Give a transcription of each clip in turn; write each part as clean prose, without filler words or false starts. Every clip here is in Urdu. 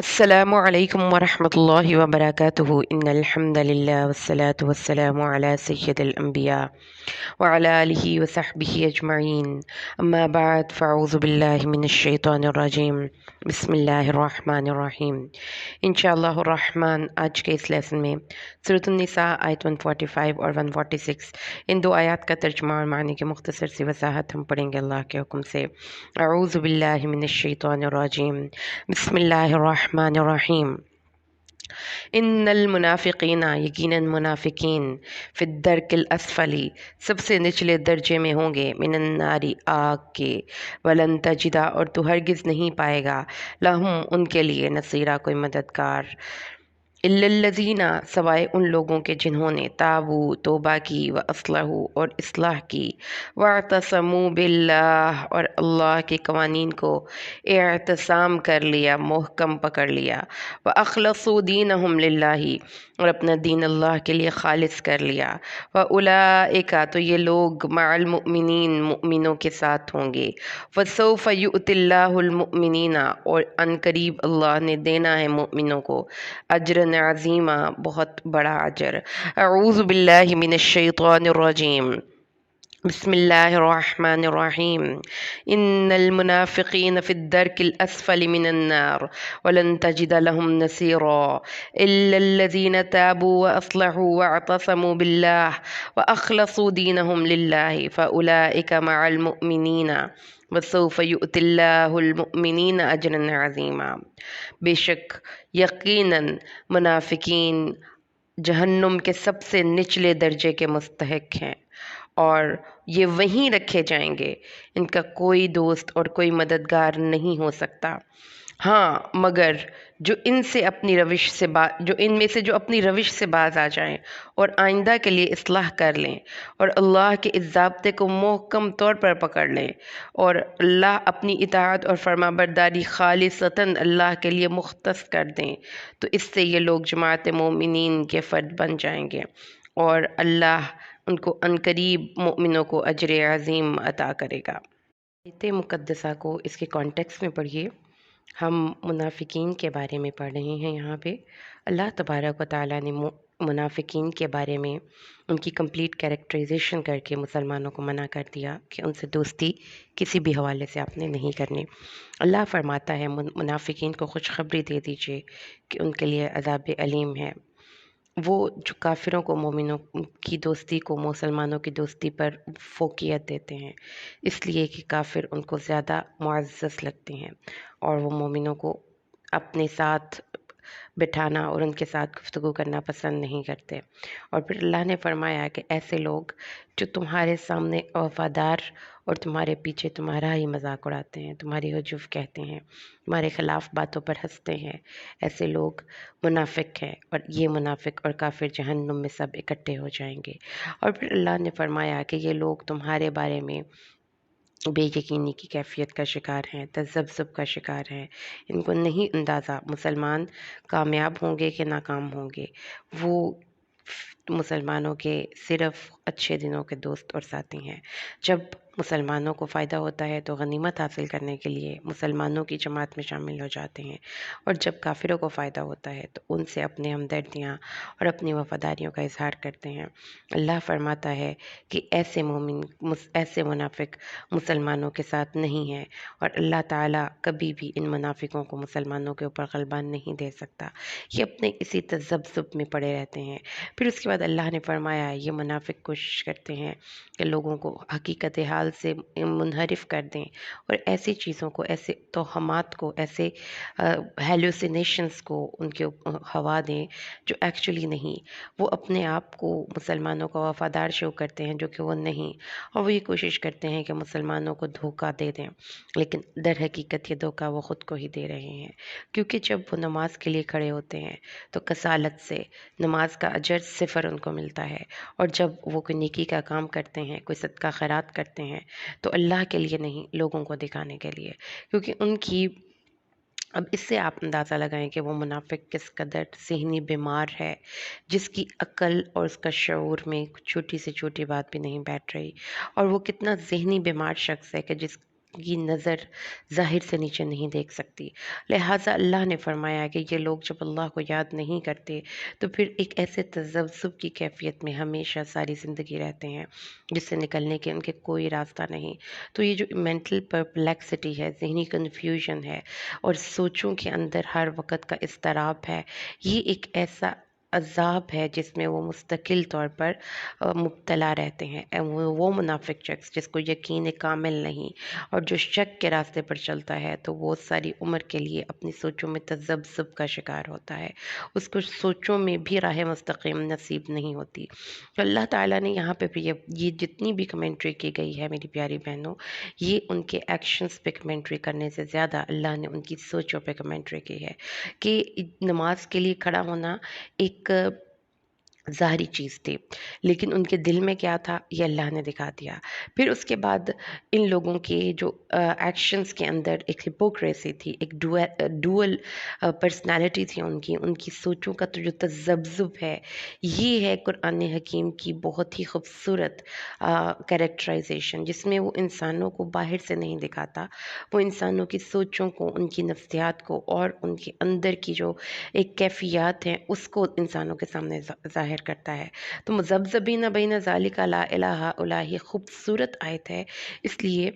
السلام علیکم ورحمۃ اللہ وبرکاتہ ان الحمد للہ والصلاة والسلام علی سید الانبیاء وعلی آلہ وصحبہ اجمعین اما بعد فاعوذ باللہ من الشیطان الرجیم بسم اللہ الرحمن الرحیم انشاءاللہ الرحمن آج کے اس لیسن میں سورۃ النساء آیت 145 اور 146 ان دو آیات کا ترجمہ اور معنی کی مختصر سی وضاحت ہم پڑھیں گے اللہ کے حکم سے۔ اعوذ باللہ من الشیطان الرجیم بسم اللہ الرحمن الرحیم۔ ان المنافقین یقیناً منافقین فی الدرک الاسفلی سب سے نچلے درجے میں ہوں گے، من النار آگ کے، ولن تجدہ اور تو ہرگز نہیں پائے گا، لہم ان کے لیے نصیرہ کوئی مددگار، الا الذین سوائے ان لوگوں کے جنہوں نے تابو توبہ کی، و اصلحوا اور اصلاح کی، واعتصموا باللہ اور اللہ کے قوانین کو اعتصام کر لیا، محکم پکڑ لیا، واخلصوا دینہم للہ اور اپنا دین اللہ کے لیے خالص کر لیا، واولئک تو یہ لوگ مع المؤمنین مؤمنوں کے ساتھ ہوں گے، فسوف یؤتی اللہ المؤمنین اور ان قریب اللہ نے دینا ہے مؤمنوں کو اجر عظیمہ بہت بڑا اجر۔ اعوذ باللہ من الشیطان الرجیم بسم اللہ الرحمن الرحیم۔ ان المنافقین فی الدرک الاسفل من النار ولن تجد لهم نصیرا الا الذین تابوا واصلحوا واعتصموا باللہ واخلصوا دینہم للہ فاولئک مع المؤمنین وسوف یؤتی اللہ المؤمنین اجرا عظیما۔ بے شک یقیناً منافقین جہنم کے سب سے نچلے درجے کے مستحق ہیں اور یہ وہیں رکھے جائیں گے، ان کا کوئی دوست اور کوئی مددگار نہیں ہو سکتا، ہاں مگر جو ان میں سے جو اپنی روش سے باز آ جائیں اور آئندہ کے لیے اصلاح کر لیں اور اللہ کے اس ضابطے کو محکم طور پر پکڑ لیں اور اللہ اپنی اطاعت اور فرما برداری خالصتاً اللہ کے لیے مختص کر دیں تو اس سے یہ لوگ جماعت مومنین کے فرد بن جائیں گے اور اللہ ان کو عنقریب مومنوں کو اجر عظیم عطا کرے گا۔ آیت مقدسہ کو اس کے کانٹیکس میں پڑھیے۔ ہم منافقین کے بارے میں پڑھ رہے ہیں، یہاں پہ اللہ تبارک و تعالیٰ نے منافقین کے بارے میں ان کی کمپلیٹ کیریکٹرائزیشن کر کے مسلمانوں کو منع کر دیا کہ ان سے دوستی کسی بھی حوالے سے آپ نے نہیں کرنی۔ اللہ فرماتا ہے منافقین کو خوشخبری دے دیجئے کہ ان کے لیے عذاب علیم ہے۔ وہ جو کافروں کو مومنوں کی دوستی کو مسلمانوں کی دوستی پر فوقیت دیتے ہیں، اس لیے کہ کافر ان کو زیادہ معزز لگتے ہیں اور وہ مومنوں کو اپنے ساتھ بٹھانا اور ان کے ساتھ گفتگو کرنا پسند نہیں کرتے۔ اور پھر اللہ نے فرمایا کہ ایسے لوگ جو تمہارے سامنے وفادار اور تمہارے پیچھے تمہارا ہی مذاق اڑاتے ہیں، تمہاری حجب کہتے ہیں، تمہارے خلاف باتوں پر ہنستے ہیں، ایسے لوگ منافق ہیں اور یہ منافق اور کافر جہنم میں سب اکٹھے ہو جائیں گے۔ اور پھر اللہ نے فرمایا کہ یہ لوگ تمہارے بارے میں بے یقینی کی کیفیت کا شکار ہیں، تذبذب کا شکار ہیں، ان کو نہیں اندازہ مسلمان کامیاب ہوں گے کہ ناکام ہوں گے۔ وہ مسلمانوں کے صرف اچھے دنوں کے دوست اور ساتھی ہیں۔ جب مسلمانوں کو فائدہ ہوتا ہے تو غنیمت حاصل کرنے کے لیے مسلمانوں کی جماعت میں شامل ہو جاتے ہیں، اور جب کافروں کو فائدہ ہوتا ہے تو ان سے اپنے ہمدردیاں اور اپنی وفاداریوں کا اظہار کرتے ہیں۔ اللہ فرماتا ہے کہ ایسے منافق مسلمانوں کے ساتھ نہیں ہیں، اور اللہ تعالیٰ کبھی بھی ان منافقوں کو مسلمانوں کے اوپر غلبہ نہیں دے سکتا، یہ اپنے اسی تذبذب میں پڑے رہتے ہیں۔ پھر اس کے بعد اللہ نے فرمایا یہ منافق کوشش کرتے ہیں کہ لوگوں کو حقیقت حال سے منحرف کر دیں اور ایسی چیزوں کو، ایسے توہمات کو، ایسے ہیلوسینیشنز کو ان کے ہوا دیں جو ایکچولی نہیں۔ وہ اپنے آپ کو مسلمانوں کا وفادار شو کرتے ہیں جو کہ وہ نہیں، اور وہ یہ کوشش کرتے ہیں کہ مسلمانوں کو دھوکہ دے دیں، لیکن در حقیقت یہ دھوکہ وہ خود کو ہی دے رہے ہیں، کیونکہ جب وہ نماز کے لیے کھڑے ہوتے ہیں تو کسالت سے نماز کا اجر صفر ان کو ملتا ہے، اور جب وہ کوئی نیکی کا کام کرتے ہیں، کوئی صدقہ خیرات کرتے ہیں تو اللہ کے لیے نہیں، لوگوں کو دکھانے کے لیے، کیونکہ ان کی اب اس سے آپ اندازہ لگائیں کہ وہ منافق کس قدر ذہنی بیمار ہے، جس کی عقل اور اس کا شعور میں چھوٹی سے چھوٹی بات بھی نہیں بیٹھ رہی، اور وہ کتنا ذہنی بیمار شخص ہے کہ کی نظر ظاہر سے نیچے نہیں دیکھ سکتی، لہٰذا اللہ نے فرمایا کہ یہ لوگ جب اللہ کو یاد نہیں کرتے تو پھر ایک ایسے تذبذب کی کیفیت میں ہمیشہ ساری زندگی رہتے ہیں جس سے نکلنے کے ان کے کوئی راستہ نہیں۔ تو یہ جو مینٹل پرپلیکسٹی ہے، ذہنی کنفیوژن ہے، اور سوچوں کے اندر ہر وقت کا اضطراب ہے، یہ ایک ایسا عذاب ہے جس میں وہ مستقل طور پر مبتلا رہتے ہیں۔ وہ منافق شخص جس کو یقین کامل نہیں اور جو شک کے راستے پر چلتا ہے تو وہ ساری عمر کے لیے اپنی سوچوں میں تذبذب کا شکار ہوتا ہے، اس کو سوچوں میں بھی راہ مستقیم نصیب نہیں ہوتی۔ تو اللہ تعالیٰ نے یہاں پہ بھی یہ جتنی بھی کمنٹری کی گئی ہے میری پیاری بہنوں، یہ ان کے ایکشنز پہ کمنٹری کرنے سے زیادہ اللہ نے ان کی سوچوں پہ کمنٹری کی ہے کہ نماز کے لیے کھڑا ہونا ایک ظاہری چیز تھی، لیکن ان کے دل میں کیا تھا یہ اللہ نے دکھا دیا۔ پھر اس کے بعد ان لوگوں کے جو ایکشنز کے اندر ایک ہپوکریسی تھی، ایک ڈوئل پرسنالٹی تھی ان کی سوچوں کا جو تذبذب ہے، یہ ہے قرآن حکیم کی بہت ہی خوبصورت کریکٹرائزیشن، جس میں وہ انسانوں کو باہر سے نہیں دکھاتا، وہ انسانوں کی سوچوں کو، ان کی نفسیات کو اور ان کے اندر کی جو ایک کیفیات ہیں اس کو انسانوں کے سامنے ظاہر کرتا ہے۔ تو مذبذبین بین ذالک لا الہ الا ہی خوبصورت آیت ہے، اس لیے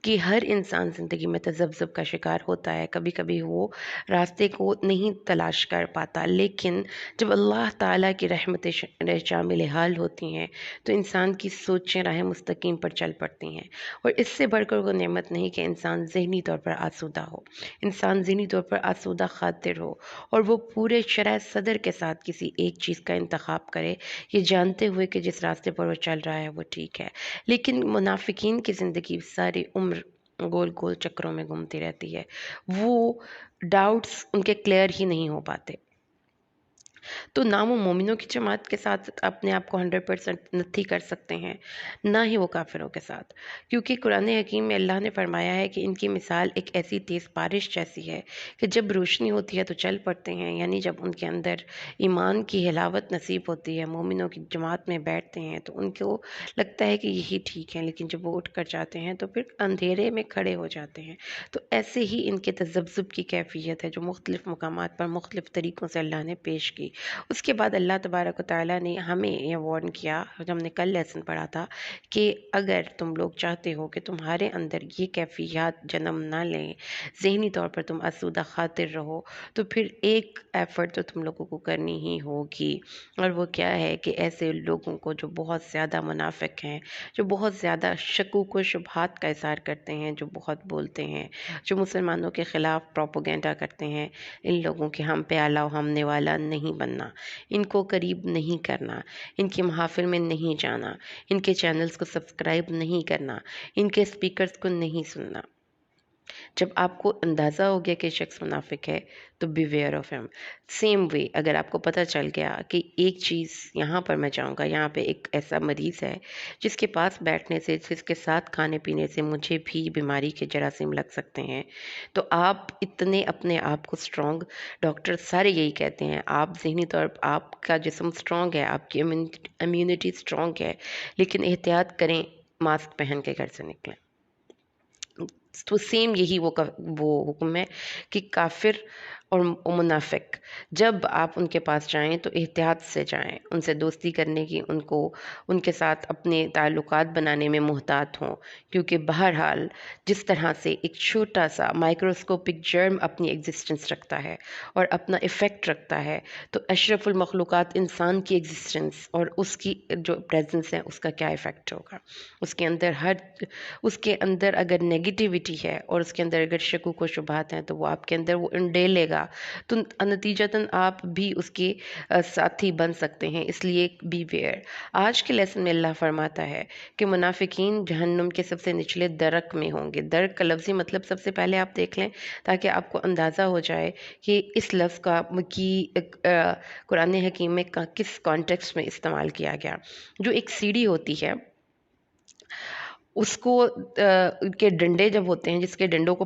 کہ ہر انسان زندگی میں تذبذب کا شکار ہوتا ہے، کبھی کبھی وہ راستے کو نہیں تلاش کر پاتا، لیکن جب اللہ تعالیٰ کی رحمتیں شامل حال ہوتی ہیں تو انسان کی سوچیں راہ مستقیم پر چل پڑتی ہیں، اور اس سے بڑھ کر وہ نعمت نہیں کہ انسان ذہنی طور پر آسودہ ہو، انسان ذہنی طور پر آسودہ خاطر ہو، اور وہ پورے شرح صدر کے ساتھ کسی ایک چیز کا انتخاب کرے، یہ جانتے ہوئے کہ جس راستے پر وہ چل رہا ہے وہ ٹھیک ہے۔ لیکن منافقین کی زندگی ساری عمر گول گول چکروں میں گھومتی رہتی ہے، وہ ڈاؤٹس ان کے کلیئر ہی نہیں ہو پاتے۔ تو نہ وہ مومنوں کی جماعت کے ساتھ اپنے آپ کو 100% نتھی کر سکتے ہیں، نہ ہی وہ کافروں کے ساتھ، کیونکہ قرآن حکیم میں اللہ نے فرمایا ہے کہ ان کی مثال ایک ایسی تیز بارش جیسی ہے کہ جب روشنی ہوتی ہے تو چل پڑتے ہیں، یعنی جب ان کے اندر ایمان کی حلاوت نصیب ہوتی ہے، مومنوں کی جماعت میں بیٹھتے ہیں تو ان کو لگتا ہے کہ یہی ٹھیک ہے، لیکن جب وہ اٹھ کر جاتے ہیں تو پھر اندھیرے میں کھڑے ہو جاتے ہیں۔ تو ایسے ہی ان کے تذبذب کی کیفیت ہے جو مختلف مقامات پر مختلف طریقوں سے اللہ نے پیش کی۔ اس کے بعد اللہ تبارک و تعالیٰ نے ہمیں یہ وارن کیا، جو ہم نے کل لیسن پڑھا تھا، کہ اگر تم لوگ چاہتے ہو کہ تمہارے اندر یہ کیفیات جنم نہ لیں، ذہنی طور پر تم آسودہ خاطر رہو، تو پھر ایک ایفرٹ تو تم لوگوں کو کرنی ہی ہوگی، اور وہ کیا ہے کہ ایسے لوگوں کو جو بہت زیادہ منافق ہیں، جو بہت زیادہ شکوک و شبہات کا اظہار کرتے ہیں، جو بہت بولتے ہیں، جو مسلمانوں کے خلاف پروپیگنڈا کرتے ہیں، ان لوگوں کے ہم پہ آلا و ہمنے والا نہیں بننا، ان کو قریب نہیں کرنا، ان کے محافل میں نہیں جانا، ان کے چینلز کو سبسکرائب نہیں کرنا، ان کے سپیکرز کو نہیں سننا۔ جب آپ کو اندازہ ہو گیا کہ شخص منافق ہے تو بی ویئر آف ہم۔ سیم وے اگر آپ کو پتہ چل گیا کہ ایک چیز یہاں پر میں جاؤں گا، یہاں پہ ایک ایسا مریض ہے جس کے پاس بیٹھنے سے، جس کے ساتھ کھانے پینے سے مجھے بھی بیماری کے جراثیم لگ سکتے ہیں، تو آپ اتنے اپنے آپ کو اسٹرانگ، ڈاکٹر سارے یہی کہتے ہیں، آپ ذہنی طور پر آپ کا جسم اسٹرانگ ہے، آپ کی امیونٹی اسٹرانگ ہے، لیکن احتیاط کریں، ماسک پہن کے گھر سے نکلیں۔ تو سیم یہی وہ حکم ہے کہ کافر اور منافق جب آپ ان کے پاس جائیں تو احتیاط سے جائیں، ان سے دوستی کرنے کی، ان کے ساتھ اپنے تعلقات بنانے میں محتاط ہوں، کیونکہ بہرحال جس طرح سے ایک چھوٹا سا مائکروسکوپک جرم اپنی ایگزسٹنس رکھتا ہے اور اپنا ایفیکٹ رکھتا ہے، تو اشرف المخلوقات انسان کی ایگزسٹنس اور اس کی جو پریزنس ہے اس کا کیا ایفیکٹ ہوگا۔ اس کے اندر اگر نیگیٹیوٹی ہے اور اس کے اندر اگر شکوک و شبہات ہیں تو وہ آپ کے اندر وہ انڈیلے گا، تو نتیجتاً آپ بھی اس کے ساتھی بن سکتے ہیں، اس لیے بی ویئر۔ آج کے لیسن میں اللہ فرماتا ہے کہ منافقین جہنم کے سب سے نچلے درک میں ہوں گے۔ درک کا لفظی مطلب سب سے پہلے آپ دیکھ لیں تاکہ آپ کو اندازہ ہو جائے کہ اس لفظ کا قرآن حکیم میں کس کانٹیکسٹ میں استعمال کیا گیا۔ جو ایک سیڑھی ہوتی ہے، اس کو کے ڈنڈے جب ہوتے ہیں، جس کے ڈنڈوں کو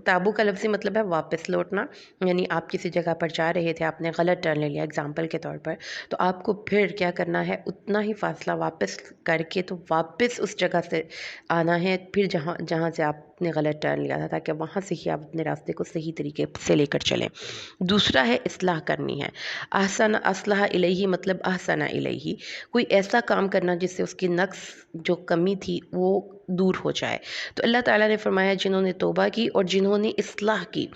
تابو کا لفظی مطلب ہے واپس لوٹنا، یعنی آپ کسی جگہ پر جا رہے تھے، آپ نے غلط ٹرن لے لیا اگزامپل کے طور پر، تو آپ کو پھر کیا کرنا ہے، اتنا ہی فاصلہ واپس کر کے تو واپس اس جگہ سے آنا ہے، پھر جہاں سے آپ نے غلط ٹرن لیا تھا، تاکہ وہاں سے ہی آپ اپنے راستے کو صحیح طریقے سے لے کر چلیں۔ دوسرا ہے اصلاح کرنی ہے، احسن اصلح الیہ مطلب احسن الیہ، کوئی ایسا کام کرنا جس سے اس کی نقص جو کمی تھی وہ دور ہو جائے۔ تو اللہ تعالیٰ نے فرمایا جنہوں نے توبہ کی اور جنہوں نے اصلاح کی۔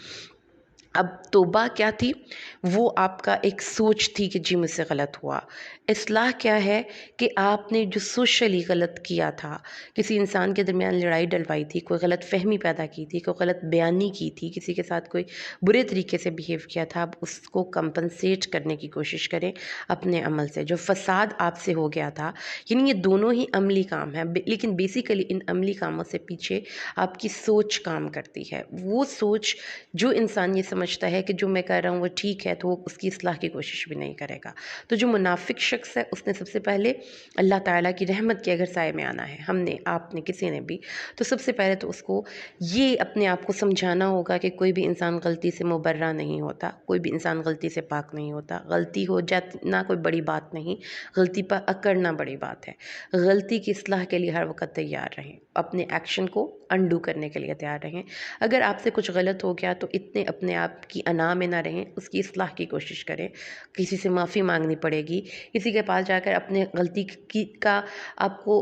اب توبہ کیا تھی؟ وہ آپ کا ایک سوچ تھی کہ جی مجھ سے غلط ہوا۔ اصلاح کیا ہے کہ آپ نے جو سوشلی غلط کیا تھا، کسی انسان کے درمیان لڑائی ڈلوائی تھی، کوئی غلط فہمی پیدا کی تھی، کوئی غلط بیانی کی تھی، کسی کے ساتھ کوئی برے طریقے سے بیہیو کیا تھا، اب اس کو کمپنسیٹ کرنے کی کوشش کریں اپنے عمل سے۔ جو فساد آپ سے ہو گیا تھا، یعنی یہ دونوں ہی عملی کام ہیں، لیکن بیسیکلی ان عملی کاموں سے پیچھے آپ کی سوچ کام کرتی ہے۔ وہ سوچ جو انسان یہ سمجھتا ہے کہ جو میں کر رہا ہوں وہ ٹھیک ہے، تو وہ اس کی اصلاح کی کوشش بھی نہیں کرے گا۔ تو جو منافق شخص ہے اس نے سب سے پہلے اللہ تعالیٰ کی رحمت کے اگر سائے میں آنا ہے، ہم نے، آپ نے، کسی نے بھی، تو سب سے پہلے تو اس کو یہ اپنے آپ کو سمجھانا ہوگا کہ کوئی بھی انسان غلطی سے مبرہ نہیں ہوتا، کوئی بھی انسان غلطی سے پاک نہیں ہوتا، غلطی ہو جانا کوئی بڑی بات نہیں، غلطی پر اکڑنا بڑی بات ہے۔ غلطی کی اصلاح کے لیے ہر وقت تیار رہیں، اپنے ایکشن کو انڈو کرنے کے لیے تیار رہیں۔ اگر آپ سے کچھ غلط ہو گیا تو اتنے اپنے آپ کی انا میں نہ رہیں، اس کی اصلاح کی کوشش کریں۔ کسی سے معافی مانگنی پڑے گی، کسی کے پاس جا کر اپنے غلطی کا آپ کو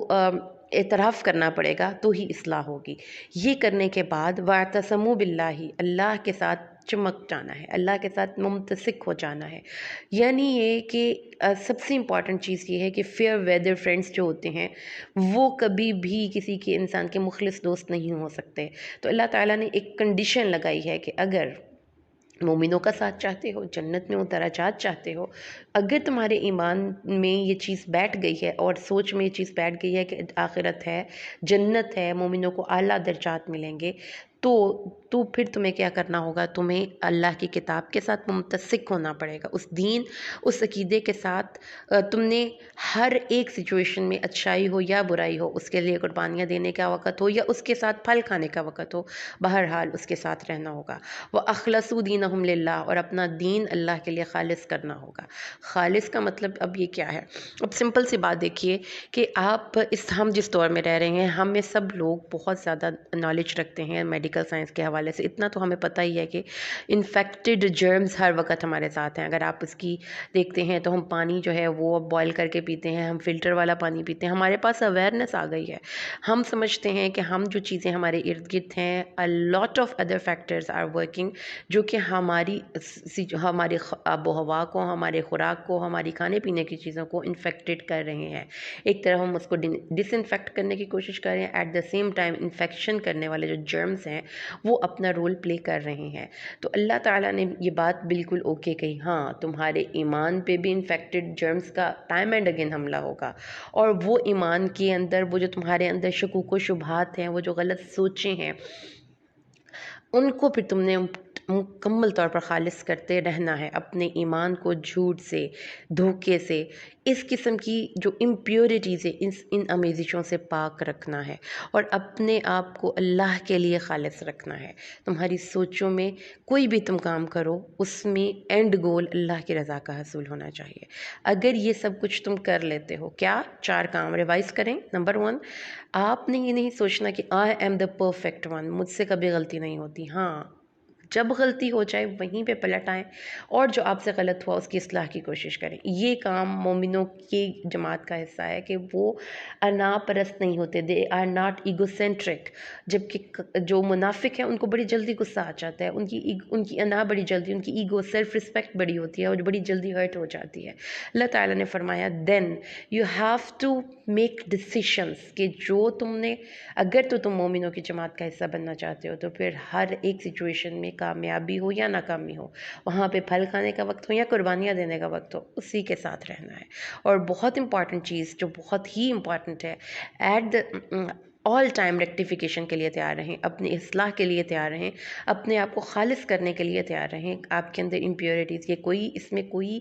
اعتراف کرنا پڑے گا، تو ہی اصلاح ہوگی۔ یہ کرنے کے بعد وَاعْتَصِمُوا بِاللَّهِ، اللہ کے ساتھ چمک جانا ہے، اللہ کے ساتھ ممتسک ہو جانا ہے۔ یعنی یہ کہ سب سے امپورٹنٹ چیز یہ ہے کہ فیئر ویدر فرینڈس جو ہوتے ہیں وہ کبھی بھی کسی کے انسان کے مخلص دوست نہیں ہو سکتے۔ تو اللہ تعالیٰ نے ایک کنڈیشن لگائی ہے کہ اگر مومنوں کا ساتھ چاہتے ہو، جنت میں درجات چاہتے ہو، اگر تمہارے ایمان میں یہ چیز بیٹھ گئی ہے اور سوچ میں یہ چیز بیٹھ گئی ہے کہ آخرت ہے، جنت ہے، مومنوں کو اعلیٰ درجات ملیں گے، تو پھر تمہیں کیا کرنا ہوگا؟ تمہیں اللہ کی کتاب کے ساتھ ممتسک ہونا پڑے گا، اس دین، اس عقیدے کے ساتھ۔ تم نے ہر ایک سچویشن میں اچھائی ہو یا برائی ہو، اس کے لیے قربانیاں دینے کا وقت ہو یا اس کے ساتھ پھل کھانے کا وقت ہو، بہرحال اس کے ساتھ رہنا ہوگا۔ وَأَخْلَصُوا دِينَهُمْ لِلَّهِ، اور اپنا دین اللہ کے لیے خالص کرنا ہوگا۔ خالص کا مطلب اب یہ کیا ہے؟ اب سمپل سی بات دیکھیے کہ ہم جس دور میں رہ رہے ہیں، ہم میں سب لوگ بہت زیادہ نالج رکھتے ہیں میڈیکل سائنس کے حوالے سے۔ اتنا تو ہمیں پتہ ہی ہے کہ انفیکٹڈ جرمز ہر وقت ہمارے ساتھ ہیں۔ اگر آپ اس کی دیکھتے ہیں تو ہم پانی جو ہے وہ بوائل کر کے پیتے ہیں، ہم فلٹر والا پانی پیتے ہیں، ہمارے پاس اویئرنیس آ گئی ہے۔ ہم سمجھتے ہیں کہ ہم جو چیزیں ہمارے ارد گرد ہیں، a lot of other factors are working، جو کہ ہماری آب و ہوا کو، ہمارے خوراک کو، ہماری کھانے پینے کی چیزوں کو انفیکٹڈ کر رہے ہیں۔ ایک طرف ہم اس کو ڈس انفیکٹ کرنے کی کوشش کر رہے ہیں، at the same time infection کرنے والے جو جرمز ہیں وہ اپنا رول پلے کر رہے ہیں۔ تو اللہ تعالیٰ نے یہ بات بالکل اوکے کہی، ہاں تمہارے ایمان پہ بھی انفیکٹڈ جرمز کا ٹائم اینڈ اگین حملہ ہوگا، اور وہ ایمان کے اندر وہ جو تمہارے اندر شکوک و شبہات ہیں، وہ جو غلط سوچیں ہیں، ان کو پھر تم نے مکمل طور پر خالص کرتے رہنا ہے۔ اپنے ایمان کو جھوٹ سے، دھوکے سے، اس قسم کی جو امپیورٹیز ہے، ان آمیزشوں سے پاک رکھنا ہے، اور اپنے آپ کو اللہ کے لیے خالص رکھنا ہے۔ تمہاری سوچوں میں کوئی بھی تم کام کرو، اس میں اینڈ گول اللہ کی رضا کا حصول ہونا چاہیے۔ اگر یہ سب کچھ تم کر لیتے ہو، کیا 4 کام ریوائز کریں؟ نمبر 1، آپ نے یہ نہیں سوچنا کہ I am the perfect one, مجھ سے کبھی غلطی نہیں ہوتی۔ ہاں، جب غلطی ہو جائے وہیں پہ پلٹ آئیں، اور جو آپ سے غلط ہوا اس کی اصلاح کی کوشش کریں۔ یہ کام مومنوں کی جماعت کا حصہ ہے کہ وہ انا پرست نہیں ہوتے، they are not ego centric. جبکہ جو منافق ہیں ان کو بڑی جلدی غصہ آ جاتا ہے، ان کی انا بڑی جلدی، ان کی ایگو، سیلف رسپیکٹ بڑی ہوتی ہے اور بڑی جلدی ہرٹ ہو جاتی ہے۔ اللہ تعالیٰ نے فرمایا then you have to make decisions, کہ جو تم نے، اگر تو تم مومنوں کی جماعت کا حصہ بننا چاہتے ہو تو پھر ہر ایک سچویشن میں کامیابی ہو یا ناکامی ہو، وہاں پہ پھل کھانے کا وقت ہو یا قربانیاں دینے کا وقت ہو، اسی کے ساتھ رہنا ہے۔ اور بہت امپورٹنٹ چیز جو بہت ہی امپورٹنٹ ہے، آل ٹائم ریکٹیفیکیشن کے لیے تیار رہیں، اپنی اصلاح کے لیے تیار رہیں، اپنے آپ کو خالص کرنے کے لیے تیار رہیں. آپ کے اندر امپیورٹیز، یہ کوئی اس میں کوئی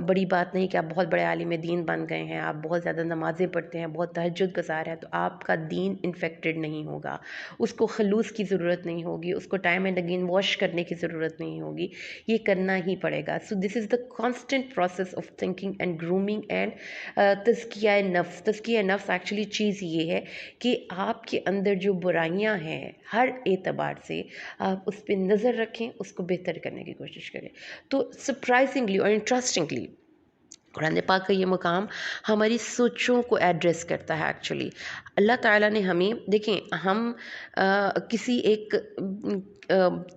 بڑی بات نہیں کہ آپ بہت بڑے عالم دین بن گئے ہیں، آپ بہت زیادہ نمازیں پڑھتے ہیں، بہت تہجد گزار ہیں، تو آپ کا دین انفیکٹڈ نہیں ہوگا. اس کو خلوص کی ضرورت نہیں ہوگی، اس کو ٹائم اینڈ اگین واش کرنے کی ضرورت نہیں ہوگی، یہ کرنا ہی پڑے گا. So this is the constant process of thinking and grooming and تزکیہ نفس. تزکیہ نفس ایکچولی چیز یہ ہے کہ آپ کے اندر جو برائیاں ہیں ہر اعتبار سے آپ اس پہ نظر رکھیں، اس کو بہتر کرنے کی کوشش کریں. تو سرپرائزنگلی اور انٹرسٹنگلی قرآن پاک کا یہ مقام ہماری سوچوں کو ایڈریس کرتا ہے. ایکچولی اللہ تعالیٰ نے ہمیں، دیکھیں ہم کسی ایک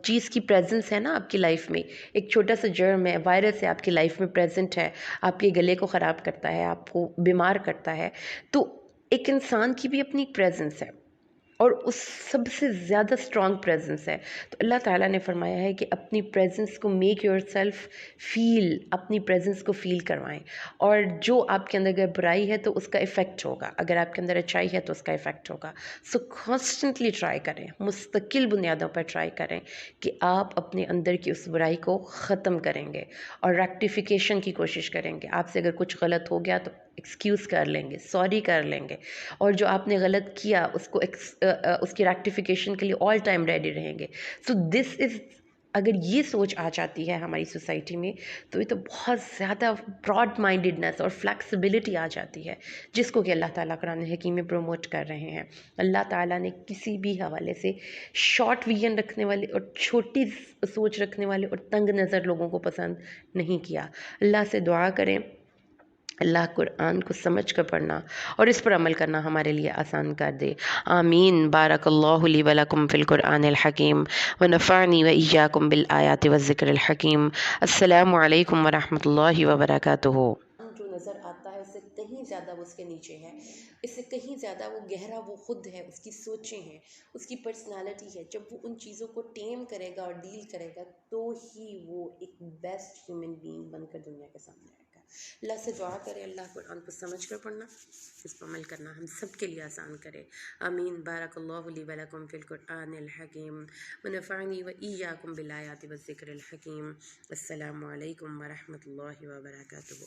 چیز کی پریزنس ہے نا آپ کی لائف میں، ایک چھوٹا سا جرم ہے، وائرس ہے آپ کی لائف میں پریزنٹ ہے، آپ کے گلے کو خراب کرتا ہے، آپ کو بیمار کرتا ہے. تو ایک انسان کی بھی اپنی پریزنس ہے اور اس سب سے زیادہ اسٹرانگ پریزنس ہے. تو اللہ تعالیٰ نے فرمایا ہے کہ اپنی پریزنس کو میک یور سیلف فیل، اپنی پریزنس کو فیل کروائیں، اور جو آپ کے اندر اگر برائی ہے تو اس کا افیکٹ ہوگا، اگر آپ کے اندر اچھائی ہے تو اس کا افیکٹ ہوگا. سو کانسٹنٹلی ٹرائی کریں، مستقل بنیادوں پر ٹرائی کریں کہ آپ اپنے اندر کی اس برائی کو ختم کریں گے اور ریکٹیفیکیشن کی کوشش کریں گے. آپ سے اگر کچھ غلط ہو گیا تو ایکسکیوز کر لیں گے، سوری کر لیں گے، اور جو آپ نے غلط کیا اس کو اس کی ریکٹیفیکیشن کے لیے آل ٹائم ریڈی رہیں گے. سو دس از، اگر یہ سوچ آ جاتی ہے ہماری سوسائٹی میں تو یہ تو بہت زیادہ براڈ مائنڈڈنس اور فلیکسیبلٹی آ جاتی ہے، جس کو کہ اللہ تعالیٰ قرآن حکیم میں پروموٹ کر رہے ہیں. اللہ تعالیٰ نے کسی بھی حوالے سے شارٹ ویژن رکھنے والے اور چھوٹی سوچ رکھنے والے اور تنگ نظر لوگوں کو پسند نہیں کیا. اللہ سے دعا کریں اللہ قرآن کو سمجھ کر پڑھنا اور اس پر عمل کرنا ہمارے لیے آسان کر دے. آمین. بارک اللہ لی ولکم فی القرآن الحکیم ونفعنی وإیاکم بالآیات والذکر الحکیم. السلام علیکم ورحمۃ اللہ وبرکاتہ. جو نظر آتا ہے اس سے کہیں زیادہ وہ اس کے نیچے ہے، اس سے کہیں زیادہ وہ گہرا وہ خود ہے، اس کی سوچیں ہیں، اس کی پرسنالٹی ہے. جب وہ ان چیزوں کو ٹیم کرے گا اور ڈیل کرے گا تو ہی وہ ایک بیسٹ ہیومن بینگ بن کر دنیا کے سامنے آئے گا. اللہ سے دعا کرے اللہ قرآن کو سمجھ کر پڑھنا، اس پر عمل کرنا ہم سب کے لیے آسان کرے. آمین. بارک اللہ لی ولکم فی القرآن الحکیم ونفعنی وإیاکم بالآیات والذکر الحکیم. السلام علیکم ورحمۃ اللہ وبرکاتہ.